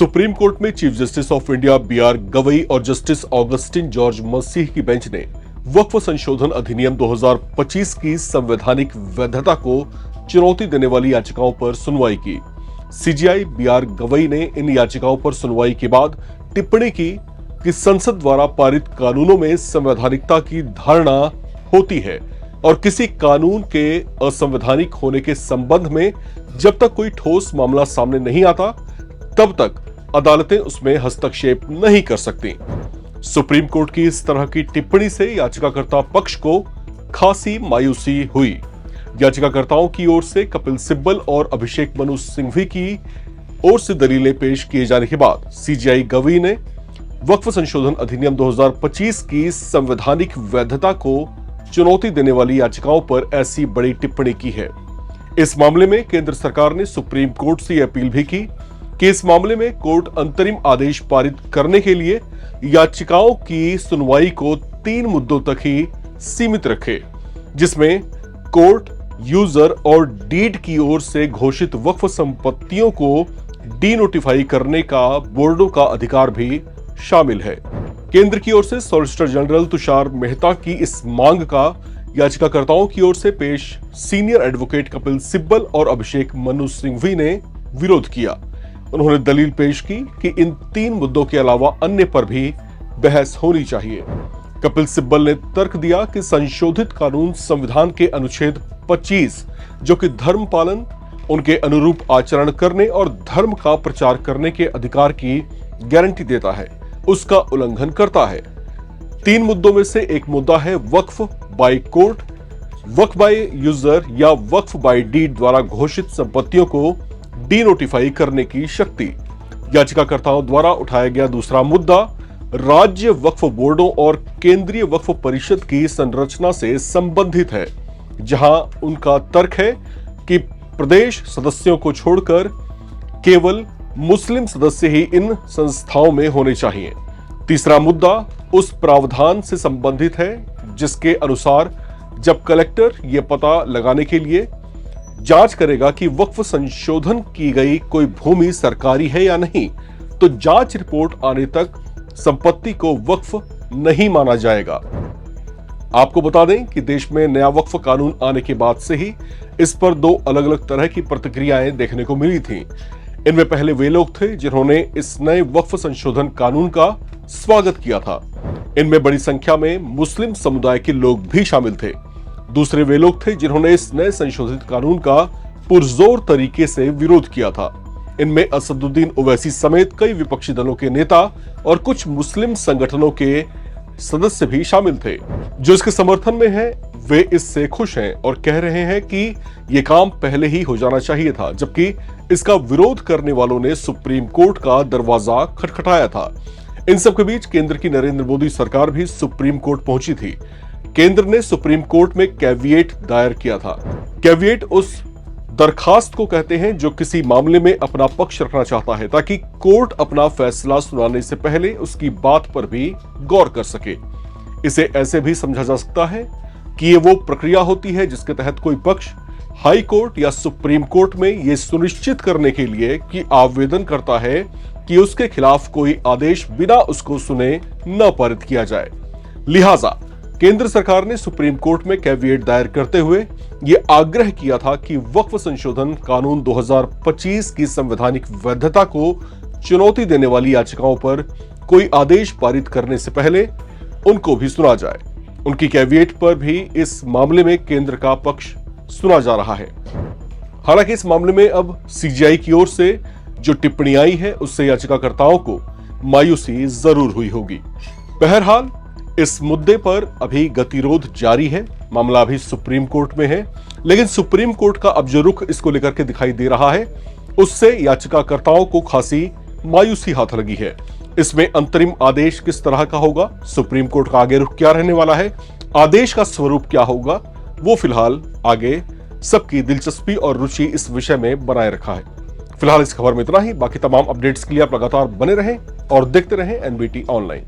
Supreme court में chief justice of India B R. Gavai और justice Augustine George मसीह की bench ने वक्फ संशोधन अधिनियम 2025 की संवैधानिक वैधता को चुनौती देने वाली याचिकाओं पर सुनवाई की। CJI B R. गवई ने इन याचिकाओं पर सुनवाई के बाद टिप्पणी की कि संसद द्वारा पारित कानूनों में संवैधानिकता की धारणा होती है और किसी कानून के असंवैधानिक होने के संबंध में जब तक कोई ठोस मामला सामने नहीं आता तब तक अदालतें उसमें हस्तक्षेप नहीं कर सकती। सुप्रीम कोर्ट की इस तरह की टिप्पणी से याचिकाकर्ता पक्ष को खासी मायूसी हुई। याचिकाकर्ताओं की ओर से कपिल सिब्बल और अभिषेक मनु सिंघवी की ओर से दलीलें पेश किए जाने के बाद सीजेआई गवई ने वक्फ संशोधन अधिनियम 2025 की संवैधानिक वैधता को चुनौती देने वाली याचिकाओं पर ऐसी बड़ी टिप्पणी की है। इस मामले में केंद्र सरकार ने सुप्रीम कोर्ट से अपील भी की कि इस मामले में कोर्ट अंतरिम आदेश पारित करने के लिए याचिकाओं की सुनवाई को 3 मुद्दों तक ही सीमित रखे, जिसमें कोर्ट, यूजर और डीड की ओर से घोषित वक्फ संपत्तियों को डी नोटिफाई करने का बोर्डों का अधिकार भी शामिल है। केंद्र की ओर से सॉलिसिटर जनरल तुषार मेहता की इस मांग का याचिकाकर्ताओं की ओर से पेश सीनियर एडवोकेट कपिल सिब्बल और अभिषेक मनु सिंघवी ने विरोध किया। उन्होंने दलील पेश की कि इन 3 मुद्दों के अलावा अन्य पर भी बहस होनी चाहिए। कपिल सिब्बल ने तर्क दिया कि संशोधित कानून संविधान के अनुच्छेद 25 जो कि धर्म पालन, उनके अनुरूप आचरण करने और धर्म का प्रचार करने के अधिकार की गारंटी देता है, उसका उल्लंघन करता है। 3 मुद्दों में से एक मुद्दा है Waqf by court, Waqf by user या वक्फ बाय डीड द्वारा घोषित संपत्तियों को डी नोटिफाई करने की शक्ति। याचिकाकर्ताओं द्वारा उठाया गया दूसरा मुद्दा राज्य वक्फ बोर्डों और केंद्रीय वक्फ परिषद की संरचना से संबंधित है, जहां उनका तर्क है कि प्रदेश सदस्यों को छोड़कर केवल मुस्लिम सदस्य ही इन संस्थाओं में होने चाहिए। तीसरा मुद्दा उस प्रावधान से संबंधित है जिसके अनुसार जब कलेक्टर यह पता लगाने के लिए जांच करेगा कि वक्फ संशोधन की गई कोई भूमि सरकारी है या नहीं, तो जांच रिपोर्ट आने तक संपत्ति को वक्फ नहीं माना जाएगा। आपको बता दें कि देश में नया वक्फ कानून आने के बाद से ही इस पर 2 अलग अलग तरह की प्रतिक्रियाएं देखने को मिली थीं। इनमें पहले वे लोग थे जिन्होंने इस नए वक्फ संशोधन कानून का स्वागत किया था। इनमें बड़ी संख्या में मुस्लिम समुदाय के लोग भी शामिल थे। दूसरे वे लोग थे जिन्होंने इस नए संशोधित कानून का पुरजोर तरीके से विरोध किया था। इनमें असदुद्दीन ओवैसी समेत कई विपक्षी दलों के नेता और कुछ मुस्लिम संगठनों के सदस्य भी शामिल थे। जो इसके समर्थन में हैं, वे इससे खुश हैं और कह रहे हैं कि यह काम पहले ही हो जाना चाहिए था, जबकि इसका विरोध करने वालों ने सुप्रीम कोर्ट का दरवाजा खटखटाया था। इन सब के बीच केंद्र की नरेंद्र मोदी सरकार भी सुप्रीम कोर्ट पहुंची थी। केंद्र ने सुप्रीम कोर्ट में कैविएट दायर किया था। कैविएट उस दरखास्त को कहते हैं जो किसी मामले में अपना पक्ष रखना चाहता है, ताकि कोर्ट अपना फैसला सुनाने से पहले उसकी बात पर भी गौर कर सके। इसे ऐसे भी समझा जा सकता है कि ये वो प्रक्रिया होती है जिसके तहत कोई पक्ष हाई कोर्ट या सुप्रीम कोर्ट में यह सुनिश्चित करने के लिए कि आवेदन करता है कि उसके खिलाफ कोई आदेश बिना उसको सुने न पारित किया जाए। लिहाजा केंद्र सरकार ने सुप्रीम कोर्ट में कैविएट दायर करते हुए यह आग्रह किया था कि वक्फ संशोधन कानून 2025 की संवैधानिक वैधता को चुनौती देने वाली याचिकाओं पर कोई आदेश पारित करने से पहले उनको भी सुना जाए। उनकी कैविएट पर भी इस मामले में केंद्र का पक्ष सुना जा रहा है। हालांकि इस मामले में अब सीजेआई की ओर से जो टिप्पणी आई है उससे याचिकाकर्ताओं को मायूसी जरूर हुई होगी। बहरहाल इस मुद्दे पर अभी गतिरोध जारी है। मामला अभी सुप्रीम कोर्ट में है, लेकिन सुप्रीम कोर्ट का अब जो रुख इसको लेकर के दिखाई दे रहा है उससे याचिकाकर्ताओं को खासी मायूसी हाथ लगी है। इसमें अंतरिम आदेश किस तरह का होगा, सुप्रीम कोर्ट का आगे रुख क्या रहने वाला है, आदेश का स्वरूप क्या होगा, वो फिलहाल आगे सबकी दिलचस्पी और रुचि इस विषय में बनाए रखा है। फिलहाल इस खबर में इतना ही। बाकी तमाम अपडेट्स के लिए आप लगातार बने रहें और देखते रहें एनबीटी ऑनलाइन।